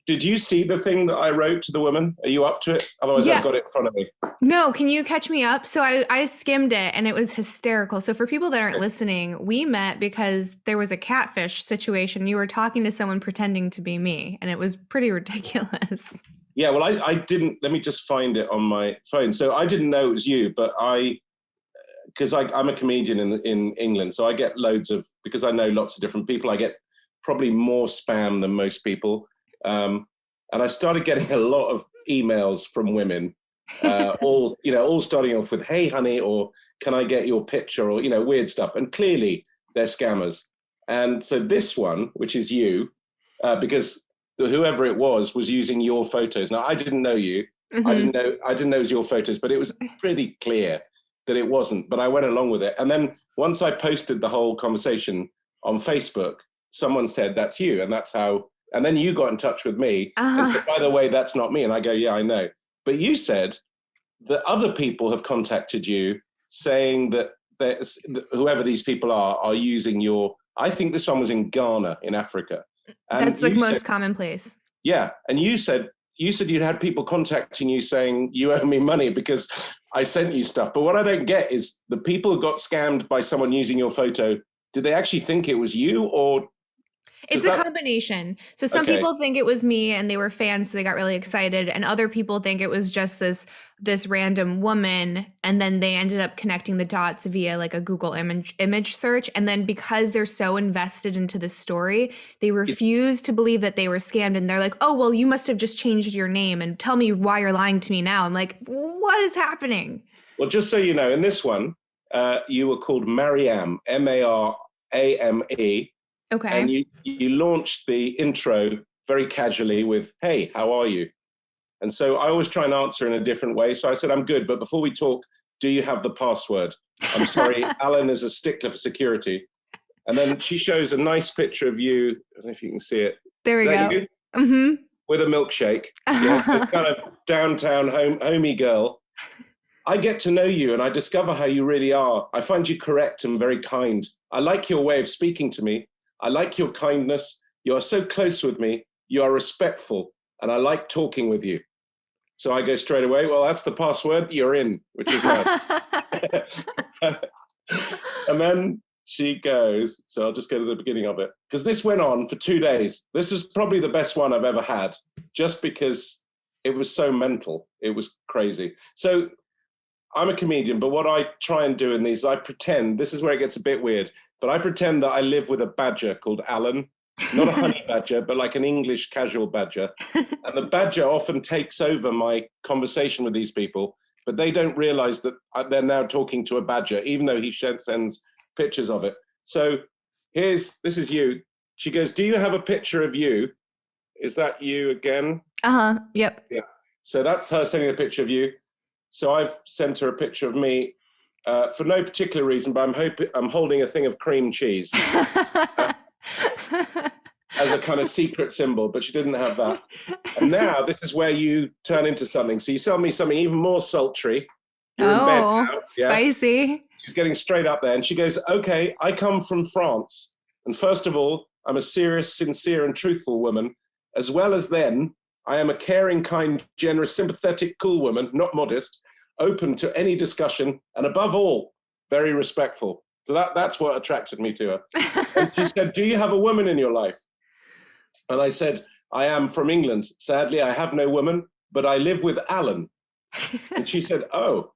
did you see the thing that I wrote to the woman? Are you up to it? Otherwise, Yeah. I've got it in front of me. No, can you catch me up? So I skimmed it and it was hysterical. So for people that aren't listening, we met because there was a catfish situation. You were talking to someone pretending to be me, and it was pretty ridiculous. Yeah, well, I didn't, let me just find it on my phone. So I didn't know it was you, but because I'm a comedian in England, so I get loads of, because I know lots of different people, I get probably more spam than most people. And I started getting a lot of emails from women, all starting off with, "Hey, honey," or "Can I get your picture?" or, weird stuff. And clearly they're scammers. And so this one, which is you, because whoever it was using your photos. Now, I didn't know you. I didn't know it was your photos, but it was pretty clear that it wasn't. But I went along with it. And then once I posted the whole conversation on Facebook, someone said, "That's you." And that's how, and then you got in touch with me and said, "By the way, that's not me." And I go, "Yeah, I know." But you said that other people have contacted you saying that whoever these people are using your, I think this one was in Ghana in Africa. And that's like most commonplace. Yeah. And you said you'd had people contacting you saying you owe me money because I sent you stuff. But what I don't get is the people who got scammed by someone using your photo, did they actually think it was you, or? It's a combination. So some people think it was me and they were fans, so they got really excited. And other people think it was just this random woman. And then they ended up connecting the dots via like a Google image search. And then because they're so invested into the story, they refuse to believe that they were scammed. And they're like, "Oh, well, you must have just changed your name and tell me why you're lying to me now." I'm like, what is happening? Well, just so you know, in this one, you were called Mariam, Marame. Okay. And you launched the intro very casually with, "Hey, how are you?" And so I always try and answer in a different way. So I said, "I'm good, but before we talk, do you have the password? I'm sorry, Alan is a stickler for security." And then she shows a nice picture of you. I don't know if you can see it. There we go. Mm-hmm. With a milkshake. Yeah, kind of downtown homey girl. I get to know you and I discover how you really are. I find you correct and very kind. I like your way of speaking to me. I like your kindness. You are so close with me. You are respectful. And I like talking with you. So I go straight away, "Well, that's the password. You're in," which is nice. And then she goes, so I'll just go to the beginning of it, because this went on for 2 days. This was probably the best one I've ever had, just because it was so mental. It was crazy. So I'm a comedian, but what I try and do in these, I pretend, this is where it gets a bit weird, but I pretend that I live with a badger called Alan, not a honey badger, but like an English casual badger. And the badger often takes over my conversation with these people, but they don't realize that they're now talking to a badger, even though he sends pictures of it. So this is you. She goes, "Do you have a picture of you?" Is that you again? Yep. Yeah. So that's her sending a picture of you. So I've sent her a picture of me for no particular reason, but I'm holding a thing of cream cheese as a kind of secret symbol, but she didn't have that. And now this is where you turn into something. So you sell me something even more sultry. You're in bed now. Spicy. Yeah? She's getting straight up there. And she goes, "Okay, I come from France. And first of all, I'm a serious, sincere, and truthful woman. As well as then, I am a caring, kind, generous, sympathetic, cool woman, not modest, open to any discussion, and above all, very respectful." So that's what attracted me to her. And she said, "Do you have a woman in your life?" And I said, "I am from England. Sadly, I have no woman, but I live with Alan." And she said, "Oh."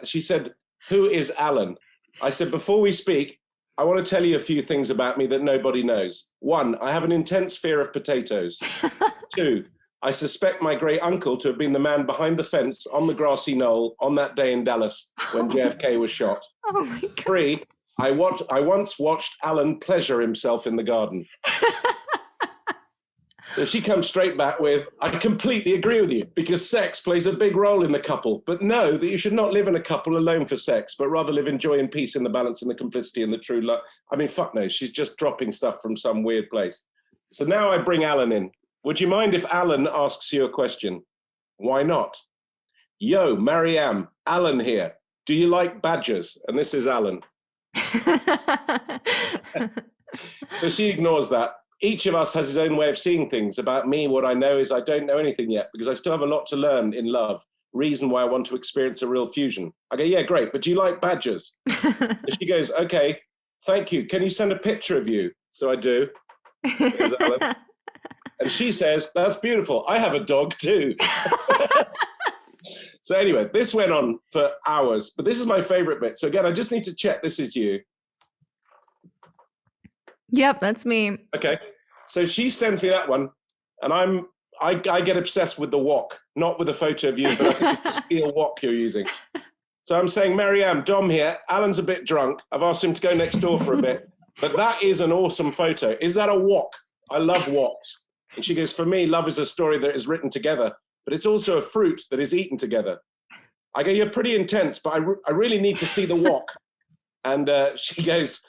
She said, "Who is Alan?" I said, "Before we speak, I want to tell you a few things about me that nobody knows. 1, I have an intense fear of potatoes. 2, I suspect my great uncle to have been the man behind the fence on the grassy knoll on that day in Dallas when JFK was shot. Oh my God. 3, I once watched Alan pleasure himself in the garden." So she comes straight back with, "I completely agree with you because sex plays a big role in the couple, but know that you should not live in a couple alone for sex, but rather live in joy and peace in the balance and the complicity and the true love." I mean, fuck knows, she's just dropping stuff from some weird place. So now I bring Alan in. "Would you mind if Alan asks you a question?" "Why not?" "Yo, Mariam, Alan here. Do you like badgers?" And this is Alan. So she ignores that. each of us has his own way of seeing things. About me, what I know is I don't know anything yet because I still have a lot to learn in love. Reason why I want to experience a real fusion. I go, yeah, great, but do you like badgers? And she goes, okay, thank you. Can you send a picture of you? So I do. Here's Alan. And she says, that's beautiful. I have a dog too. So anyway, this went on for hours, but this is my favorite bit. So again, I just need to check this is you. Yep, that's me. Okay. So she sends me that one, and I get obsessed with the wok, not with a photo of you, but I think it's the steel wok you're using. So I'm saying, Marianne, Dom here. Alan's a bit drunk. I've asked him to go next door for a bit, but that is an awesome photo. Is that a wok? I love woks. And she goes, for me, love is a story that is written together, but it's also a fruit that is eaten together. I go, you're pretty intense, but I really need to see the wok. And she goes,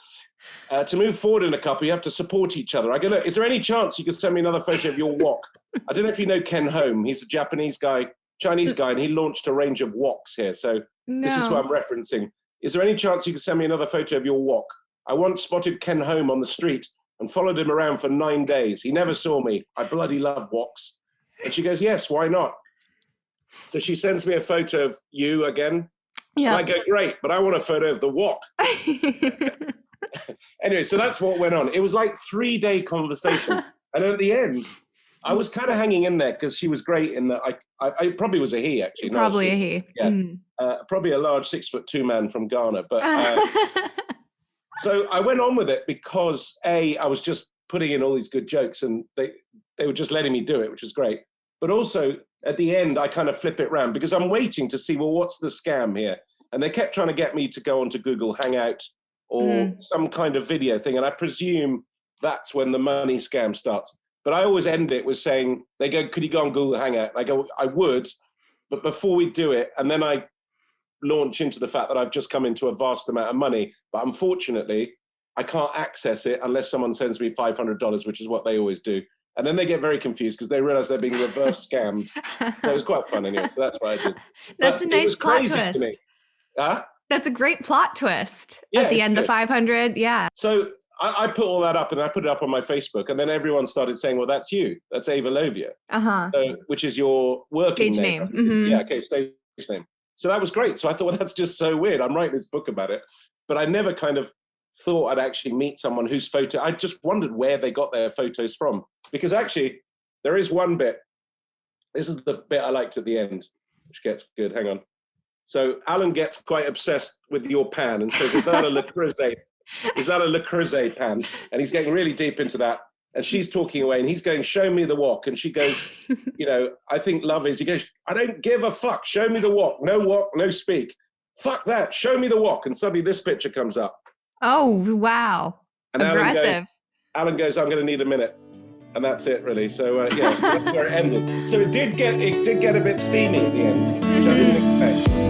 to move forward in a couple, you have to support each other. I go, look, is there any chance you could send me another photo of your wok? I don't know if you know Ken Home. He's a Japanese guy, Chinese guy, and he launched a range of woks here. So This is what I'm referencing. Is there any chance you could send me another photo of your wok? I once spotted Ken Home on the street and followed him around for 9 days. He never saw me. I bloody love woks. And she goes, yes, why not? So she sends me a photo of you again. Yeah. And I go, great, but I want a photo of the wok. Anyway, so that's what went on. It was like 3-day conversation. And at the end, I was kind of hanging in there because she was great in that I probably was a he, actually. Probably a he. Yeah. Probably a large 6'2" man from Ghana. But so I went on with it because I was just putting in all these good jokes and they were just letting me do it, which was great. But also at the end, I kind of flip it around because I'm waiting to see, well, what's the scam here? And they kept trying to get me to go onto Google Hangout or some kind of video thing. And I presume that's when the money scam starts. But I always end it with saying, they go, could you go on Google Hangout? And I go, I would, but before we do it, and then I launch into the fact that I've just come into a vast amount of money, but unfortunately, I can't access it unless someone sends me $500, which is what they always do. And then they get very confused because they realize they're being reverse scammed. So it was quite fun anyway. So that's what I did. That's a nice plot twist. Huh? That's a great plot twist at the end, the 500. Yeah. So I put all that up and I put it up on my Facebook, and then everyone started saying, well, that's you. That's Ava Lovia, so, which is your working stage name. Yeah, okay, stage name. So that was great. So I thought, well, that's just so weird. I'm writing this book about it. But I never kind of thought I'd actually meet someone whose photo, I just wondered where they got their photos from. Because actually, there is one bit. This is the bit I liked at the end, which gets good. Hang on. So Alan gets quite obsessed with your pan and says, is that a Le Creuset? Is that a Le Creuset pan? And he's getting really deep into that. And she's talking away and he's going, show me the wok. And she goes, you know, I think love is, he goes, I don't give a fuck. Show me the wok. No wok, no speak. Fuck that. Show me the wok. And suddenly this picture comes up. Oh, wow. And aggressive. Alan goes, I'm going to need a minute. And that's it, really. So, yeah, that's where it ended. So it did get a bit steamy at the end, which I didn't expect.